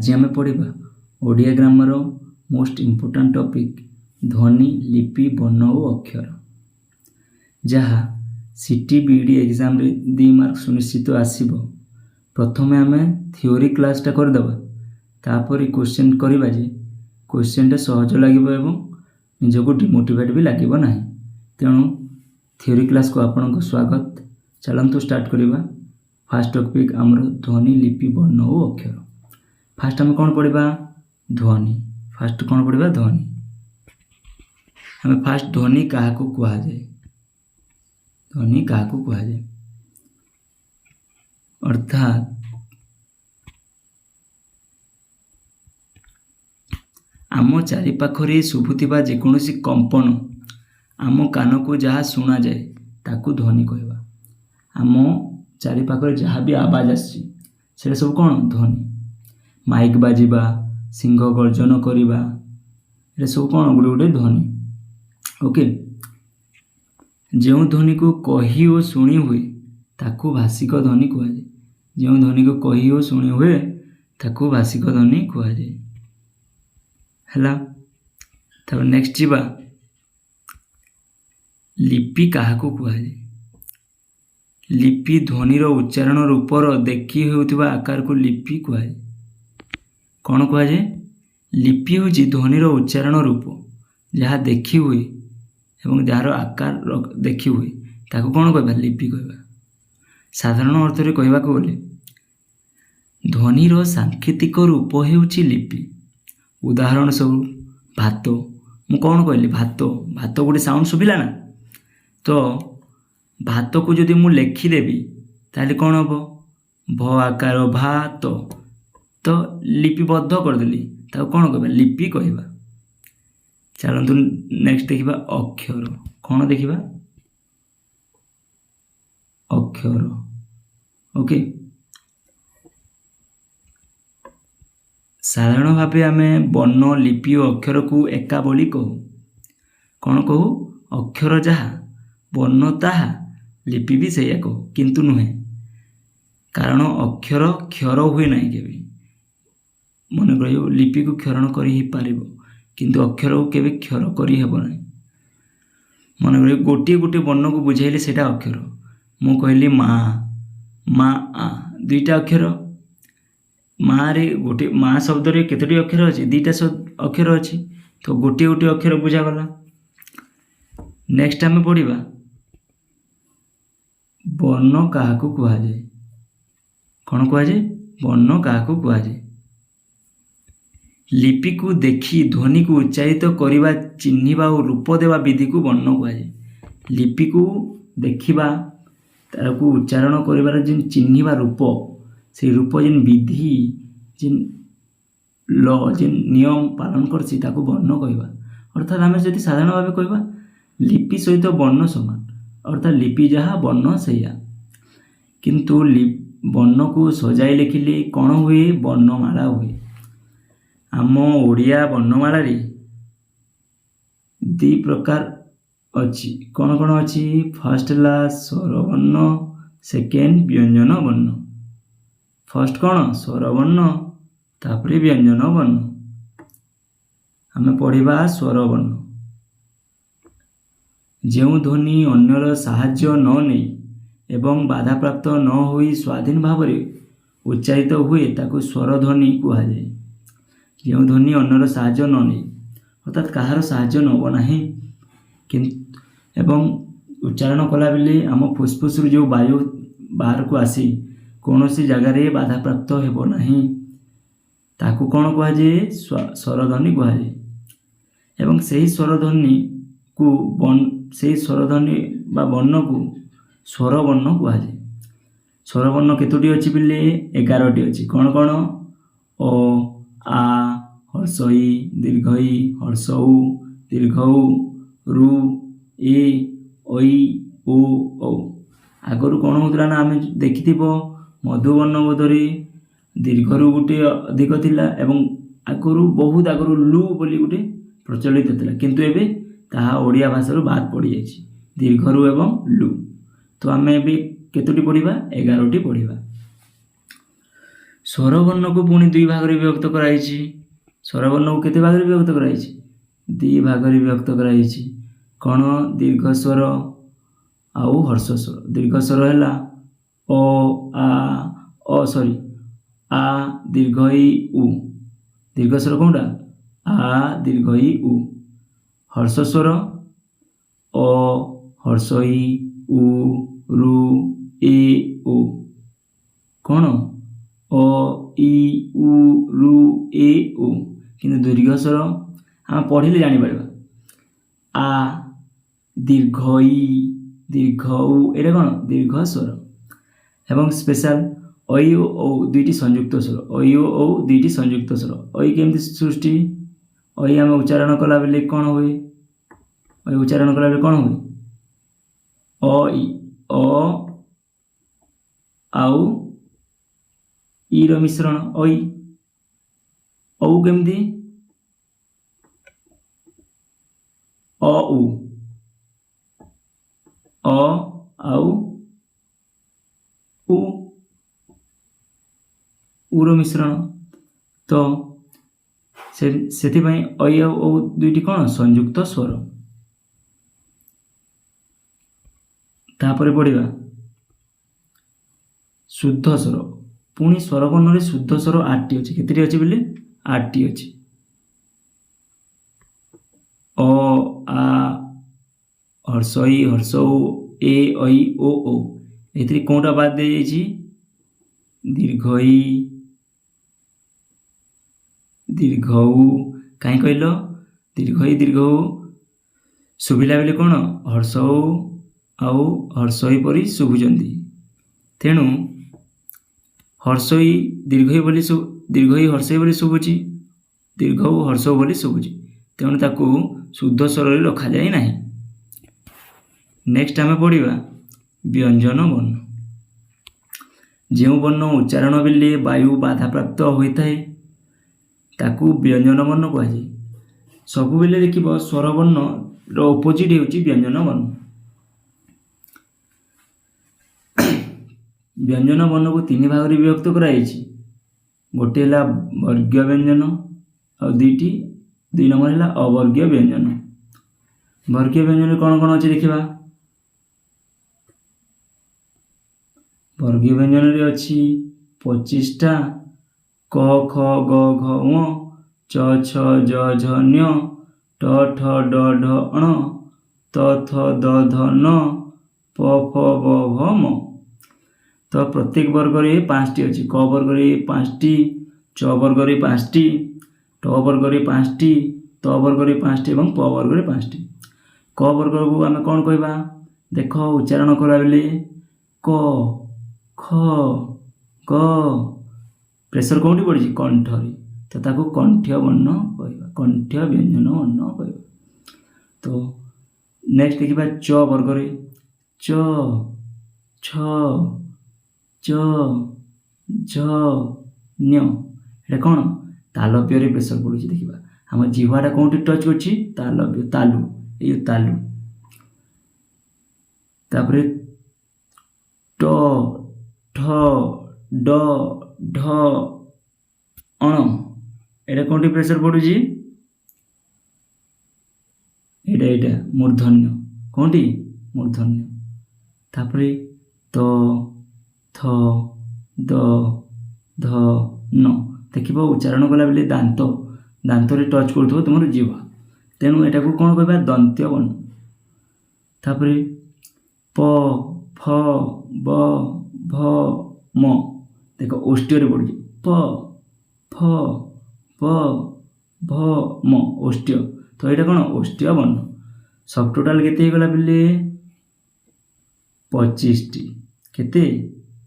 आज आम पढ़ा Odia grammar most important topic ध्वनि लिपि वर्ण और अक्षर जहाँ सीटी बीडी एग्जाम रे 2 मार्क सुनिश्चित आसीबो। प्रथम आम थ्योरी क्लासटा करदेबा तापर क्वेश्चन करवा जे क्वेश्चनटा सहज लगे एवं निजको डिमोटिवेट भी लगे ना। तेणु थ्योरी क्लास को आपन स्वागत। चलतु स्टार्ट करवा। फास्ट टॉपिक आमर ध्वनि लिपि वर्ण और अक्षर। फास्ट आम कौन पढ़ा ध्वनि। फास्ट कौन पढ़ा ध्वनि। हमें फास्ट ध्वनि क्या कहुए ध्वनि क्या कहुए अर्थात आम चारिपाखरे शुभुवा जेकोसी कंपन आम कान को जहाँ शुणा जाए ताकू ध्वनि कहवा। आम चारिपाखरे जहाँ भी आवाज आसी सब कौन ध्वनि। माइक बाजिबा सिंह गर्जन करवा ये सब कौन गोटे गोटे ध्वनि। ओके जो ध्वनि को कही और शुणी हुए ताकू भाषिक ध्वनि कहुए। जो ध्वनि को कही और शुणी हुए ताकू भाषिक ध्वनि कहुए। है तब नेक्स्ट जीवा लिपि क्या कहुए। लिपि ध्वनिर उच्चारण रूपर देखी होता आकार को लिपि कहुए। कौन कहुए लिपि हूँ ध्वनिर उच्चारण रूप जहाँ देखी हुए एवं जार आकार देखी हुए ताको कौन कहवा लिपि कहवा। साधारण अर्थ में कहवा गले ध्वनिर सांकेतिक रूप होउछि लिपि। उदाहरण सब भात मु कौन कहली भात भात गोटे साउंड शुभिला ना। तो भात को जदि मु लेखिदेवी ताले कौन हम भ आकार भात तो लिपिबद्ध करदेली ताको कौन कहवा लिपि कहवा। चलतु नेक्स्ट देखा अक्षर। कौन देखा अक्षर। ओके साधारण भाव आम वर्ण लिपि और अक्षर को एका बोली कहू। कौन कहू अक्षर जहाँ वर्ण ताहा लिपि भी सैया कहू किंतु नुहे। कारण अक्षर क्षर हुए ना के मन कर लिपि को क्षरण कर किंतु अक्षर को केवे क्षर करी हेब ना। मन कर गोटे गोटे वर्ण को बुझाइले सेटा अक्षर। मु कहली माँ माँ आ दुईटा अक्षर। माँ रे गोटे माँ शब्द रे केतोटी अक्षर अच्छी 2टा अक्षर अच्छी तो गोटे गोटे अक्षर बुझागला। नेक्स्ट आम पढ़ा वर्ण क्या कहुए। कौन कहुए वर्ण क्या कहुए। लिपि को देखी ध्वनि को उच्चारित करने चिन्हवा और रूप देवा विधि को वर्ण कहुए। लिपि को देखा तार को उच्चारण कर जिन चिन्हवा रूप से रूप जिन विधि जिन ल जिन नियम पालन करसी ताको वर्ण कहवा। अर्थात आम जब साधारण भाव कहवा लिपि सहित वर्ण समान अर्थात लिपि जहाँ वर्ण सैया किंतु वर्ण को सजाई लिखिले कौन हुए वर्णमाला हुए। आम ओडिया वर्णमाला रे 2 प्रकार अच्छी। कौन कौन अच्छी फर्स्ट ला स्वर वर्ण सेकेंड व्यंजन वर्ण। फर्स्ट कौन स्वर वर्ण तापरे व्यंजन वर्ण। आम पढ़ा स्वर वर्ण जो ध्वनि अन्यर साहाय्य न नहीं एवं बाधा प्राप्त न होई स्वाधीन भाव उच्चारित हुए ताको स्वर ध्वनि कहुए। जो ध्वनि अन्यर साहाय्य न नहीं अर्थात कहार साहाय्य नब ना एवं उच्चारण कला बेले आम फुसफुस जो वायु बाहर को आसी कौन सी जगार बाधा प्राप्त हेब ना ताकू कौन कहुए स्वर ध्वनि कहुए। एवं सही स्वर ध्वनि को से स्वर ध्वनि बा वर्ण को स्वर वर्ण कहुए। स्वर वर्ण केतोटी अच्छी बोले 11टी अच्छी। कौन कौन ओ आ हर्षई दीर्घई हर्षऊ दीर्घऊ रु ए ओई ओ औ। आगरू कौन होता ना आम देखि मधुवर्ण बोधरे दीर्घरू गोटे अधिक थिला एवं आगरू बहुत आगरू लु बोली गोटे प्रचलित थिला किंतु एबे ताहा ओडिया भाषा बाद पड़ जाए दीर्घरू एवं लु। तो आम ए केतोटी पढ़ा 11टी पढ़ा। स्वरवर्ण को पुणी दुई भाग में विभक्त कराई। स्वरवर्ण को केते भाग में विभक्त कराई? दुई भाग में विभक्त कराई। कौन? दीर्घ स्वर आउ हर्ष स्वर। दीर्घ स्वर है ओ आ सॉरी आ दीर्घ ई उ। दीर्घ स्वर कौनटा? आ दीर्घ ई उ। हर्ष स्वर ओ हर्ष ई उ रु ए ओ। कौन? ओ ई उ रु ए ओ। किंतु दीर्घ स्वर आम पढ़िले जापर आ दीर्घ ई दीर्घ उ एटा कौन? दीर्घ स्वर। एवं स्पेशल ऐ ओ दुईटी संयुक्त स्वर। ऐ ओ दुईटी संयुक्त स्वर। ऐ केमती सृष्टि? ऐ आम उच्चारण कला बेले कौन हुए? ऐ उच्चारण कला बेले कौन हुए? अ आउ ई रो मिश्रण ऐ। औ केमती? अ उ आउ उ रो मिश्रण। तो से ऐ औ दुईटी कौन? संयुक्त स्वर। तापर पढ़ा शुद्ध स्वर। पुणी स्वरवर्ण में शुद्ध स्वर 8टी अच्छे। केते अच्छे बोले? 8टी अच्छे। अ आ हर्ष ई हर्ष उ ए ऐ ओ। ए कौटा बाद दे जाइए? दीर्घ ई दीर्घ उ। कहीं कहल? दीर्घ ई दीर्घ उ शुभिला बेले कौन? हर्ष उ आउ हर्ष ई परी शुभुचंदी। तेणु हर्ष ई दीर्घ ई बोली दीर्घ ई हर्ष ई बोली शुभुची। दीर्घ उ हर्ष बोली शुभुची। तेणु ताकू शुद्ध स्वर रखा जाए नहीं। नेक्स्ट आम पढ़ा व्यंजन वर्ण। जो वर्ण उच्चारण बेले वायु बाधा प्राप्त होता है ताकू व्यंजन वर्ण कहुए। सबु बेले देखिए स्वर वर्ण अपोजिट होची व्यंजन वर्ण। व्यंजन वर्ण को 3 भाग में विभक्त कराई। गोटे है वर्गीय व्यंजन और दुई नंबर है अवर्गीय व्यंजन। वर्गीय व्यंजन कौन कौन अच्छे देखा? वर्गीय व्यंजन रे अच्छी 25टा क ख ग घ ङ च छ ज झ ञ ट ठ ड ढ ण त थ द ध न प फ ब भ म। तो प्रत्येक वर्ग में 5टी अच्छी। क वर्ग में 5टी, च वर्ग में 5टी, ट वर्ग में 5टी, त वर्ग में 5टी और प वर्ग में 5टी। क वर्ग को आम कौन कहवा? देख उच्चारण कला बेले क ख ग प्रेसर कौटी पड़ी? कंठरी। तो ताको कंठ्य वर्ण कहवा। कंठ्य व्यंजन वर्ण कहवा। तो नेक्स्ट देखा च वर्ग में च छ च झ ञ। एटा कौन? तालव्य प्रेसर पड़ुची। देखा आम जीवाटा कौटी टच कर? तालव्य तालु। ये तालु। तापर ट ठ ड ढ अण। एटा कौटी प्रेसर पड़ुची? एटा मूर्धन्य। कौटी? मूर्धन्य। तापर त थ द ध न। देखिए उच्चारण कला बेले दांत रे टच कर तुम जीवा। तेणु एटा को कौन कहबा? दंत्य वर्ण। तापर प फ ब भ म। देख ओष्ठ्य पड़ुची प फ ब भ म ओष्ठ्य। तो यहाँ कौन? ओष्ठ्य वर्ण। सब टोटाल केते गला बेले 25टी। केते?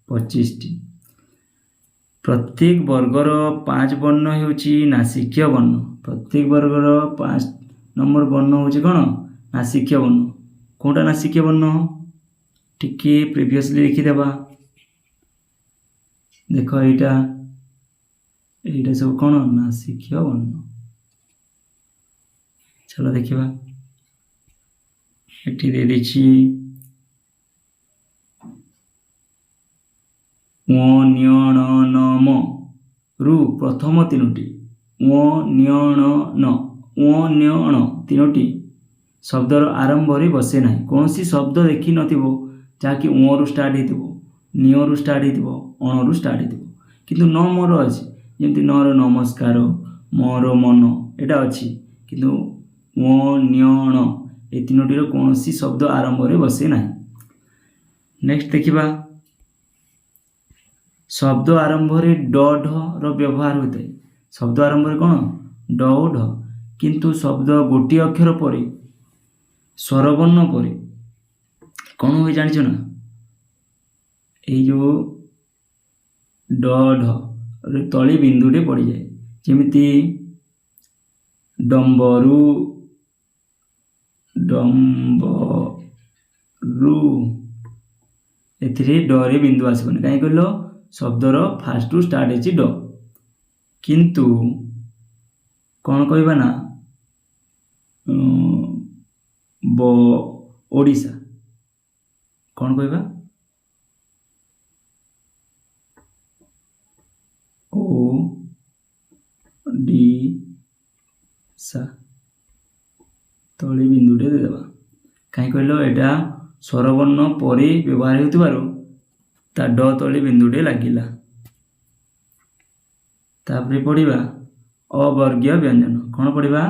25टी। प्रत्येक वर्गर 5 वर्ण होची नासिक्य वर्ण। प्रत्येक वर्गर 5 नंबर वर्ण होची कौन? नासिक्य वर्ण। कौटा नासिक्य वर्ण? टिके प्रीवियसली लिखिदेबा। देख यहाँ सब कौन? नासिक्य वर्ण। चलो देखा ये दे देछि ङ ञ ण न म। ରୁ ପ୍ରଥମ ତିନୋଟି ଙ ନ୍ୟ ଣ ନ ଙ ନ୍ୟ ଣ ତିନୋଟି ଶବ୍ଦର ଆରମ୍ଭରେ ବସେ ନାହିଁ। କୌଣସି ଶବ୍ଦ ଦେଖିନଥିବ ଯାହାକି ଙରୁ ଷ୍ଟାର୍ଟ ହେଇଥିବ, ନ୍ୟରୁ ଷ୍ଟାର୍ଟ ହେଇଥିବ, ଅଣରୁ ଷ୍ଟାର୍ଟ ହେଇଥିବ, କିନ୍ତୁ ନ ମୋର ଅଛି। ଯେମିତି ନର ନମସ୍କାର, ମୋର ମନ ଏଇଟା ଅଛି, କିନ୍ତୁ ଙ ନ୍ୟ ଣ ଏ ତିନୋଟିର କୌଣସି ଶବ୍ଦ ଆରମ୍ଭରେ ବସେ ନାହିଁ। ନେକ୍ସଟ ଦେଖିବା, ଶବ୍ଦ ଆରମ୍ଭରେ ଡ ଢର ବ୍ୟବହାର ହୋଇଥାଏ। ଶବ୍ଦ ଆରମ୍ଭରେ କ'ଣ ଡ ଓ ଢ, କିନ୍ତୁ ଶବ୍ଦ ଗୋଟିଏ ଅକ୍ଷର ପରେ ସ୍ୱରବର୍ଣ୍ଣ ପରେ କ'ଣ ହୁଏ ଜାଣିଛ ନା? ଏଇ ଯେଉଁ ଡ ଢ ତଳେ ବିନ୍ଦୁଟେ ପଡ଼ିଯାଏ। ଯେମିତି ଡମ୍ବରୁ, ଡମ୍ବରୁ, ଏଥିରେ ଡରେ ବିନ୍ଦୁ ଆସିବନି। କାହିଁକି କହିଲ? ଶବ୍ଦର ଫାଷ୍ଟରୁ ଷ୍ଟାର୍ଟ ହେଇଛି ଡ। କିନ୍ତୁ କ'ଣ କହିବା ନା ଓଡ଼ିଶା କ'ଣ କହିବା? ଓଡ଼ିଶା ତଳେ ବିନ୍ଦୁଟେ ଦେଇଦେବା। କାହିଁ କହିଲ? ଏଇଟା ସ୍ୱରବର୍ଣ୍ଣ ପରେ ବ୍ୟବହାର ହେଉଥିବାରୁ ତା ଡ ତଳେ ବିନ୍ଦୁଟେ ଲାଗିଲା। ତାପରେ ପଢ଼ିବା ଅବର୍ଗୀୟ ବ୍ୟଞ୍ଜନ। କ'ଣ ପଢ଼ିବା?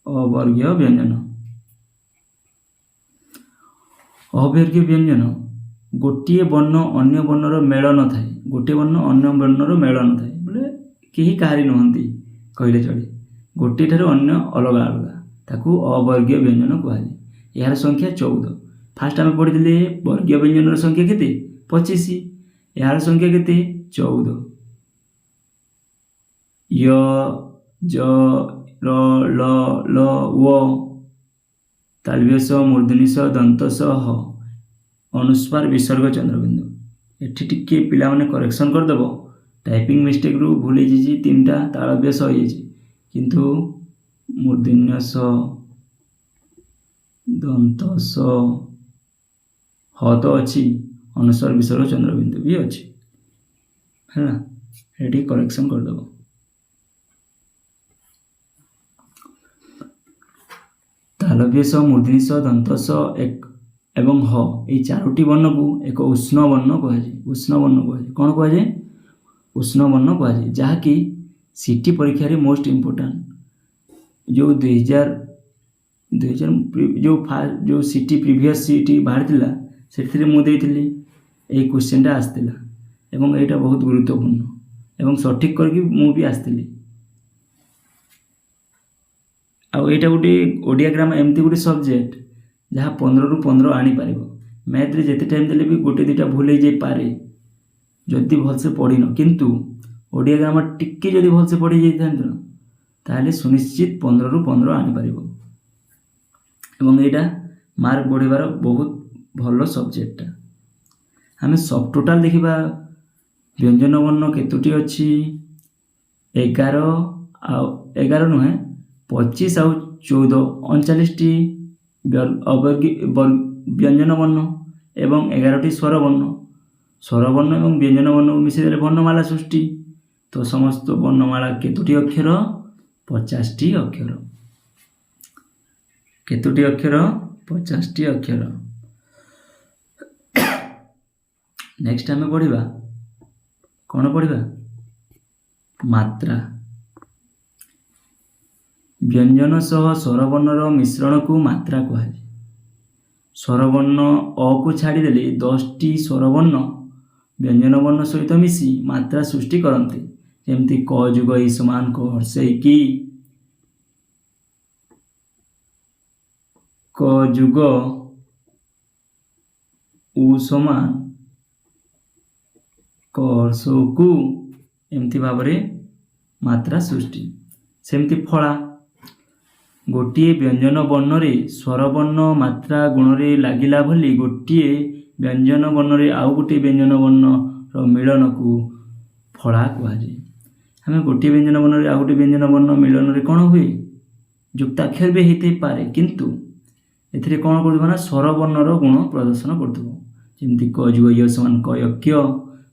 ଅବର୍ଗୀୟ ବ୍ୟଞ୍ଜନ। ଅବର୍ଗୀୟ ବ୍ୟଞ୍ଜନ ଗୋଟିଏ ବର୍ଣ୍ଣ ଅନ୍ୟ ବର୍ଣ୍ଣର ମେଳ ନଥାଏ। ଗୋଟିଏ ବର୍ଣ୍ଣ ଅନ୍ୟ ବର୍ଣ୍ଣର ମେଳ ନଥାଏ, ବୋଲେ କେହି କାହାରି ନୁହନ୍ତି କହିଲେ ଚଳେ। ଗୋଟିଏ ଠାରୁ ଅନ୍ୟ ଅଲଗା ଅଲଗା, ତାକୁ ଅବର୍ଗୀୟ ବ୍ୟଞ୍ଜନ କୁହାଯାଏ। ଏହାର ସଂଖ୍ୟା 14। ଫାଷ୍ଟ ଆମେ ପଢ଼ିଥିଲେ ବର୍ଗୀୟ ବ୍ୟଞ୍ଜନର ସଂଖ୍ୟା କେତେ? 25। ଏହାର ସଂଖ୍ୟା କେତେ? 14। ୟ, ଜ, ର, ଳ, ଲ, ୱ, ତାଳବ୍ୟ ଶ, ମୂର୍ଧନ୍ୟ ଷ, ଦନ୍ତ ସ, ହ, ଅନୁସ୍ୱାର ବିସର୍ଗ ଚନ୍ଦ୍ରବିନ୍ଦୁ। ଏଠି ଟିକେ ପିଲାମାନେ କରେକ୍ସନ୍ କରିଦେବ। ଟାଇପିଂ ମିଷ୍ଟେକ୍ରୁ ଭୁଲ ହେଇଯାଇଛି, 3ଟା ତାଳବ୍ୟ ଶ ହେଇଯାଇଛି, କିନ୍ତୁ ମୂର୍ଧନ୍ୟ ଷ, ଦନ୍ତ ସ, ହ ତ ଅଛି, ଅନୁସ୍ୱାର ବିସର୍ଗ ଚନ୍ଦ୍ରବିନ୍ଦୁ ବି ଅଛି ହେଲା। ଏଠି କରେକ୍ସନ୍ କରିଦେବ। ତାଳବ୍ୟ ଶ, ମୂର୍ଧନ୍ୟ ଷ, ଦନ୍ତ ସ ଏବଂ ହ এই 4ଟି ବର୍ଣ୍ଣକୁ ଏକ ଉଷ୍ଣ ବର୍ଣ୍ଣ କୁହାଯାଏ। ଉଷ୍ଣ ବର୍ଣ୍ଣ କୁହାଯାଏ। କ'ଣ କୁହାଯାଏ? ଉଷ୍ଣ ବର୍ଣ୍ଣ କୁହାଯାଏ, ଯାହାକି ସିଟି ପରୀକ୍ଷାରେ ମୋଷ୍ଟ ଇମ୍ପୋର୍ଟାଣ୍ଟ। ଯେଉଁ 2000 ଯେଉଁ ସିଟି ପ୍ରିଭିୟସ୍ ସିଟି ବାହାରିଥିଲା ସେଥିରେ ମୁଁ ଦେଇଥିଲି, ଏଇ କ୍ୱେଶ୍ଚିନ୍ଟା ଆସିଥିଲା ଏବଂ ଏଇଟା ବହୁତ ଗୁରୁତ୍ୱପୂର୍ଣ୍ଣ ଏବଂ ସଠିକ୍ କରିକି ମୁଁ ବି ଆସିଥିଲି। ଆଉ ଏଇଟା ଗୋଟେ ଓଡ଼ିଆ ଗ୍ରାମାର ଏମିତି ଗୋଟେ ସବଜେକ୍ଟ ଯାହା 15ରୁ 15 ଆଣିପାରିବ। ମ୍ୟାଥରେ ଯେତେ ଟାଇମ୍ ଦେଲେ ବି ଗୋଟେ ଦୁଇଟା ଭୁଲ ହେଇଯାଇପାରେ ଯଦି ଭଲସେ ପଢ଼ିନ, କିନ୍ତୁ ଓଡ଼ିଆ ଗ୍ରାମାର ଟିକେ ଯଦି ଭଲସେ ପଢ଼ି ଯାଇଥାନ୍ତ ତାହେଲେ ସୁନିଶ୍ଚିତ 15ରୁ 15 ଆଣିପାରିବ ଏବଂ ଏଇଟା ମାର୍କ ବଢ଼ିବାର ବହୁତ ଭଲ ସବଜେକ୍ଟଟା। ଆମେ ସବ୍ ଟୋଟାଲ୍ ଦେଖିବା। ବ୍ୟଞ୍ଜନ ବର୍ଣ୍ଣ କେତୋଟି ଅଛି? 11 ନୁହେଁ 25 ଆଉ 14 39ଟି ବ୍ୟଞ୍ଜନ ବର୍ଣ୍ଣ ଏବଂ 11ଟି ସ୍ୱରବର୍ଣ୍ଣ। ସ୍ୱରବର୍ଣ୍ଣ ଏବଂ ବ୍ୟଞ୍ଜନ ବର୍ଣ୍ଣକୁ ମିଶାଇଦେଲେ ବର୍ଣ୍ଣମାଳା ସୃଷ୍ଟି। ତ ସମସ୍ତ ବର୍ଣ୍ଣମାଳା କେତୋଟି ଅକ୍ଷର? 50ଟି ଅକ୍ଷର। କେତୋଟି ଅକ୍ଷର? 50ଟି ଅକ୍ଷର। ନେକ୍ସଟ ଆମେ ପଢ଼ିବା, କ'ଣ ପଢ଼ିବା? ମାତ୍ରା। ବ୍ୟଞ୍ଜନ ସହ ସ୍ୱରବର୍ଣ୍ଣର ମିଶ୍ରଣକୁ ମାତ୍ରା କୁହାଯାଏ। ସ୍ୱରବର୍ଣ୍ଣ ଅକୁ ଛାଡ଼ିଦେଲେ 10ଟି ସ୍ୱରବର୍ଣ୍ଣ ବ୍ୟଞ୍ଜନ ବର୍ଣ୍ଣ ସହିତ ମିଶି ମାତ୍ରା ସୃଷ୍ଟି କରନ୍ତି। ଯେମିତି କ ଯୁଗ ଇ ସମାନ କ ହର୍ଷେଇ କି, କ ଯୁଗ ଉ ସମାନ କ ହର୍ଷକୁ, ଏମିତି ଭାବରେ ମାତ୍ରା ସୃଷ୍ଟି। ସେମିତି ଫଳା। ଗୋଟିଏ ବ୍ୟଞ୍ଜନ ବର୍ଣ୍ଣରେ ସ୍ୱରବର୍ଣ୍ଣ ମାତ୍ରା ଗୁଣରେ ଲାଗିଲା ଭଳି ଗୋଟିଏ ବ୍ୟଞ୍ଜନ ବର୍ଣ୍ଣରେ ଆଉ ଗୋଟିଏ ବ୍ୟଞ୍ଜନ ବର୍ଣ୍ଣର ମିଳନକୁ ଫଳା କୁହାଯାଏ। ଆମେ ଗୋଟିଏ ବ୍ୟଞ୍ଜନ ବର୍ଣ୍ଣରେ ଆଉ ଗୋଟିଏ ବ୍ୟଞ୍ଜନ ବର୍ଣ୍ଣ ମିଳନରେ କ'ଣ ହୁଏ? ଯୁକ୍ତାକ୍ଷର ବି ହେଇଥାଇପାରେ, କିନ୍ତୁ ଏଥିରେ କ'ଣ କରୁଥିବ ନା ସ୍ୱରବର୍ଣ୍ଣର ଗୁଣ ପ୍ରଦର୍ଶନ କରୁଥିବ। ଯେମିତି କ ଯୁଗ ୟ ସମାନ କ ୟ କ୍ୟ,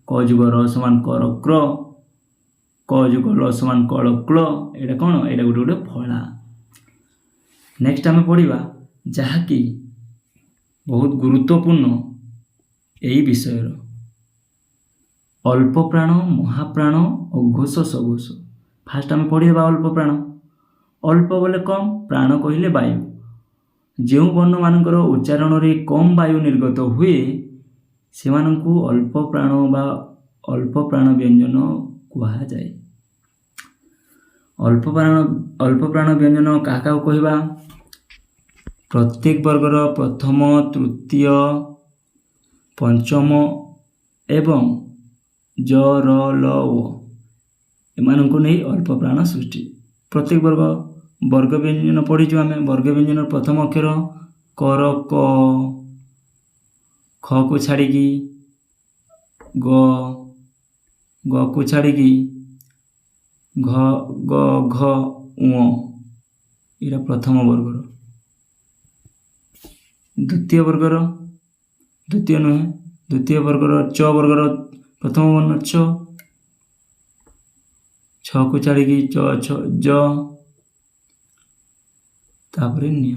କ ଯୁଗ ର ସମାନ କ ର କ୍ର, ଯୁଗ ଲ ସମାନ କଳ କ୍ଳ, ଏଇଟା କ'ଣ? ଏଇଟା ଗୋଟେ ଗୋଟେ ଫଳା। ନେକ୍ସଟ ଆମେ ପଢ଼ିବା ଯାହାକି ବହୁତ ଗୁରୁତ୍ୱପୂର୍ଣ୍ଣ ଏହି ବିଷୟର। ଅଳ୍ପ ପ୍ରାଣ, ମହାପ୍ରାଣ, ଅଘୋଷ ସଘୋଷ। ଫାଷ୍ଟ ଆମେ ପଢ଼ିବା ଅଳ୍ପ ପ୍ରାଣ। ଅଳ୍ପ ବୋଲେ କମ୍, ପ୍ରାଣ କହିଲେ ବାୟୁ। ଯେଉଁ ବର୍ଣ୍ଣମାନଙ୍କର ଉଚ୍ଚାରଣରେ କମ୍ ବାୟୁ ନିର୍ଗତ ହୁଏ ସେମାନଙ୍କୁ ଅଳ୍ପ ପ୍ରାଣ ବା ଅଳ୍ପ ପ୍ରାଣ ବ୍ୟଞ୍ଜନ କୁହାଯାଏ। ଅଳ୍ପ ପ୍ରାଣ ବ୍ୟଞ୍ଜନ କାହା କାହାକୁ କହିବା? ପ୍ରତ୍ୟେକ ବର୍ଗର ପ୍ରଥମ, ତୃତୀୟ, ପଞ୍ଚମ ଏବଂ ଜ, ର, ଲ, ଓ ଏମାନଙ୍କୁ ନେଇ ଅଳ୍ପ ପ୍ରାଣ ସୃଷ୍ଟି। ପ୍ରତ୍ୟେକ ବର୍ଗ ବ୍ୟଞ୍ଜନ ପଢ଼ିଛୁ ଆମେ। ବର୍ଗ ବ୍ୟଞ୍ଜନର ପ୍ରଥମ ଅକ୍ଷର କର କ, ଖକୁ ଛାଡ଼ିକି ଗ, ଗକୁ ଛାଡ଼ିକି ଘ, ଗ, ଘ, ଉଁ, ଏଇଟା ପ୍ରଥମ ବର୍ଗର। ଦ୍ୱିତୀୟ ବର୍ଗର ଚ ବର୍ଗର ପ୍ରଥମ ବର୍ଣ୍ଣ ଛ, ଛକୁ ଛାଡ଼ିକି ଚ, ଛ, ଜ, ତାପରେ ନ୍ୟ।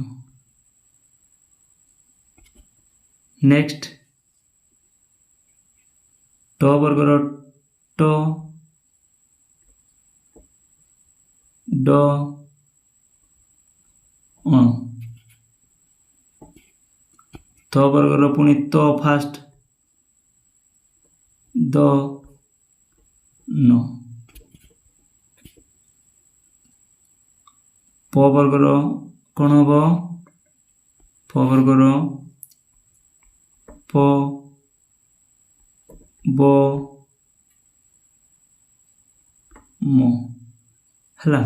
ନେକ୍ସଟ ଟ ବର୍ଗର ଟ, ଡ, ଅ। ଥ ବର୍ଗର ପୁଣି ତ ଫାଷ୍ଟ, ଦ, ନ। ପ ବର୍ଗର କ'ଣ ହବ? ପ ବର୍ଗର ପ, ବ, ମ ହେଲା।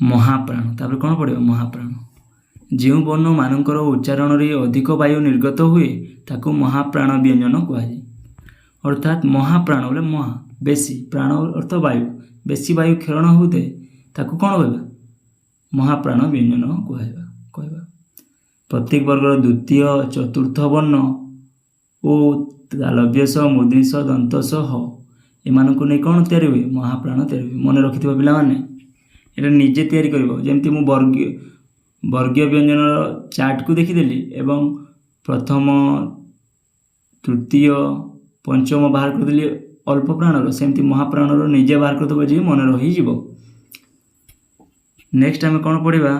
ମହାପ୍ରାଣ, ତାପରେ କ'ଣ ପଡ଼ିବ? ମହାପ୍ରାଣ। ଯେଉଁ ବର୍ଣ୍ଣମାନଙ୍କର ଉଚ୍ଚାରଣରେ ଅଧିକ ବାୟୁ ନିର୍ଗତ ହୁଏ ତାକୁ ମହାପ୍ରାଣ ବ୍ୟଞ୍ଜନ କୁହାଯାଏ। ଅର୍ଥାତ୍ ମହାପ୍ରାଣ ବୋଲେ ମହା ବେଶୀ, ପ୍ରାଣ ଅର୍ଥ ବାୟୁ, ବେଶୀ ବାୟୁ କ୍ଷରଣ ହେଉଥାଏ ତାକୁ କ'ଣ କହିବା? ମହାପ୍ରାଣ ବ୍ୟଞ୍ଜନ କହିବା। ପ୍ରତ୍ୟେକ ବର୍ଗର ଦ୍ୱିତୀୟ, ଚତୁର୍ଥ ବର୍ଣ୍ଣ ଓ ତାଲବ୍ୟ ସ, ମୂର୍ଧନ୍ୟ ସ, ଦନ୍ତ ସ, ହ ଏମାନଙ୍କୁ ନେଇ କ'ଣ ତିଆରି ହୁଏ? ମହାପ୍ରାଣ ତିଆରି ହୁଏ। ମନେ ରଖିଥିବ ପିଲାମାନେ, ଏଇଟା ନିଜେ ତିଆରି କରିବ। ଯେମିତି ମୁଁ ବର୍ଗୀୟ ବ୍ୟଞ୍ଜନର ଚାର୍ଟକୁ ଦେଖିଦେଲି ଏବଂ ପ୍ରଥମ, ତୃତୀୟ, ପଞ୍ଚମ ବାହାର କରିଦେଲି ଅଳ୍ପ ପ୍ରାଣର, ସେମିତି ମହାପ୍ରାଣର ନିଜେ ବାହାର କରିଦେବ ଯେ ମନେ ରହିଯିବ। ନେକ୍ସଟ ଆମେ କ'ଣ ପଢ଼ିବା?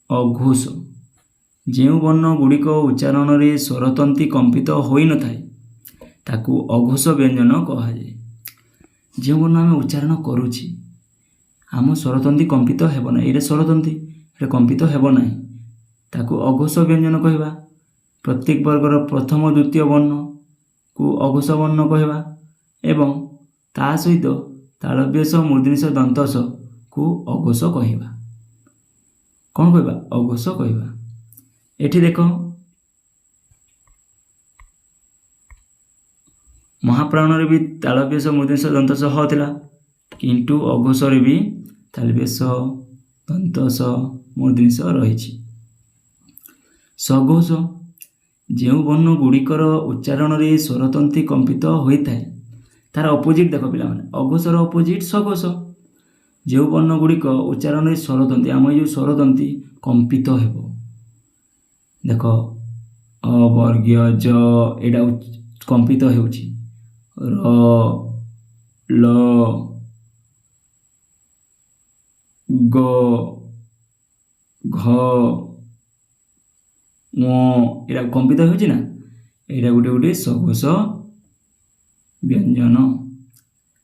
ଅଘୋଷ। ଯେଉଁ ବର୍ଣ୍ଣ ଗୁଡ଼ିକ ଉଚ୍ଚାରଣରେ ସ୍ୱରତନ୍ତ୍ରୀ କମ୍ପିତ ହୋଇନଥାଏ ତାକୁ ଅଘୋଷ ବ୍ୟଞ୍ଜନ କୁହାଯାଏ। ଯେଉଁ ବର୍ଣ୍ଣ ଆମେ ଉଚ୍ଚାରଣ କରୁଛି ଆମ ସ୍ୱରତନ୍ତ୍ରୀ କମ୍ପିତ ହେବ ନାହିଁ, ଏଇଟା ସ୍ୱରତନ୍ତ୍ରୀ, ଏଇଟା କମ୍ପିତ ହେବ ନାହିଁ, ତାକୁ ଅଘୋଷ ବ୍ୟଞ୍ଜନ କହିବା। ପ୍ରତ୍ୟେକ ବର୍ଗର ପ୍ରଥମ, ଦ୍ୱିତୀୟ ବର୍ଣ୍ଣକୁ ଅଘୋଷ ବର୍ଣ୍ଣ କହିବା ଏବଂ ତା ସହିତ ତାଳବ୍ୟ ସ, ମୂର୍ଧନ୍ୟ ସ, ଦନ୍ତ ସ କୁ ଅଘୋଷ କହିବା। କ'ଣ କହିବା? ଅଘୋଷ କହିବା। ଏଠି ଦେଖ ମହାପ୍ରାଣରେ ବି ତାଳବ୍ୟ ସ, ମୂର୍ଧନ୍ୟ ସ, ଦନ୍ତ ସ, ହ ଥିଲା, କିନ୍ତୁ ଅଘୋଷରେ ବି ତାଳବ୍ୟ ସ, ଦନ୍ତ ସ, ମୂର୍ଧନ୍ୟ ସ ରହିଛି। ସଘୋଷ। ଯେଉଁ ବର୍ଣ୍ଣ ଗୁଡ଼ିକର ଉଚ୍ଚାରଣରେ ସ୍ୱରତନ୍ତ୍ରୀ କମ୍ପିତ ହୋଇଥାଏ ତାର ଅପୋଜିଟ୍ ଦେଖ ପିଲାମାନେ, ଅଘୋଷର ଅପୋଜିଟ୍ ସଘୋଷ। ଯେଉଁ ବର୍ଣ୍ଣ ଗୁଡ଼ିକ ଉଚ୍ଚାରଣରେ ସ୍ୱରତନ୍ତ୍ରୀ, ଆମ ଯେଉଁ ସ୍ୱରତନ୍ତ୍ରୀ କମ୍ପିତ ହେବ, ଦେଖ ଅବର୍ଗୀୟ ଜ ଏଇଟା କମ୍ପିତ ହେଉଛି, ର, ଲ, ଗ, ଘ, ମ ଏଇଟା କମ୍ପିତ ହେଉଛି ନା, ଏଇଟା ଗୋଟେ ସଘୋଷ ବ୍ୟଞ୍ଜନ।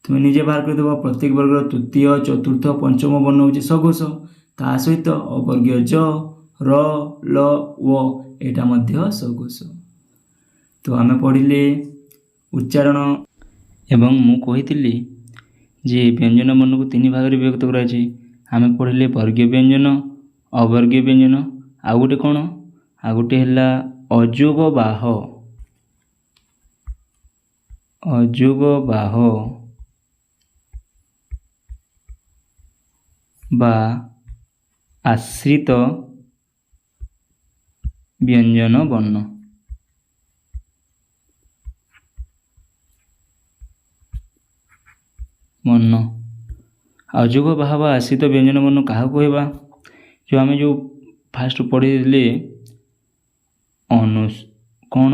ତୁମେ ନିଜେ ବାହାର କରିଦେବ। ପ୍ରତ୍ୟେକ ବର୍ଗର ତୃତୀୟ, ଚତୁର୍ଥ, ପଞ୍ଚମ ବର୍ଣ୍ଣ ହେଉଛି ସଘୋଷ, ତା ସହିତ ଅବର୍ଗୀୟ ଜ, ର, ଲ, ଓ ଏଇଟା ମଧ୍ୟ ସଘୋଷ। ତ ଆମେ ପଢ଼ିଲେ ଉଚ୍ଚାରଣ ଏବଂ ମୁଁ କହିଥିଲି ଯେ ବ୍ୟଞ୍ଜନ ବର୍ଣ୍ଣକୁ ତିନି ଭାଗରେ ବିଭକ୍ତ କରାଯାଇଛି। ଆମେ ପଢ଼ିଲେ ବର୍ଗୀୟ ବ୍ୟଞ୍ଜନ, ଅବର୍ଗୀୟ ବ୍ୟଞ୍ଜନ, ଆଉ ଗୋଟେ କ'ଣ? ଆଉ ଗୋଟେ ହେଲା ଅଯୋଗ ବାହ। ଅଯୋଗ ବାହ ବା ଆଶ୍ରିତ ବ୍ୟଞ୍ଜନ ବର୍ଣ୍ଣ। ବର୍ଣ୍ଣ। ଅଯୋଗ ବାହବା ଆଶ୍ରିତ ବ୍ୟଞ୍ଜନ ବର୍ଣ୍ଣ କାହାକୁ କହିବା? ଯେଉଁ ଆମେ ଯେଉଁ ଫାଷ୍ଟ ପଢ଼ିଥିଲେ କ'ଣ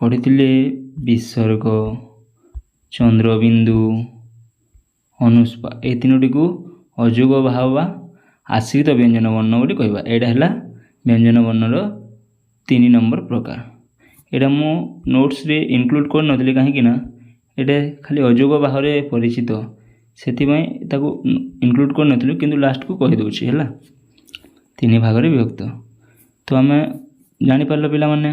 ପଢ଼ିଥିଲେ ବିସର୍ଗ, ଚନ୍ଦ୍ରବିନ୍ଦୁ, ଅନୁଷ୍ପା, এই ତିନୋଟିକୁ ଅଯୋଗ ବାହବା ଆଶ୍ରିତ ବ୍ୟଞ୍ଜନ ବର୍ଣ୍ଣ ବୋଲି କହିବା। ଏଇଟା ହେଲା ବ୍ୟଞ୍ଜନ ବର୍ଣ୍ଣର 3 ନମ୍ବର ପ୍ରକାର। ଏଇଟା ମୁଁ ନୋଟ୍ସରେ ଇନକ୍ଲୁଡ଼ କରିନଥିଲି, କାହିଁକି ନା ଏଇଟା ଖାଲି ଅଯୋଗ ବାହରେ ପରିଚିତ, ସେଥିପାଇଁ ତାକୁ ଇନକ୍ଲୁଡ଼ କରିନଥିଲି, କିନ୍ତୁ ଲାଷ୍ଟକୁ କହିଦେଉଛି ହେଲା। 3 ଭାଗରେ ବିଭକ୍ତ। ତ ଆମେ ଜାଣିପାରିଲ ପିଲାମାନେ।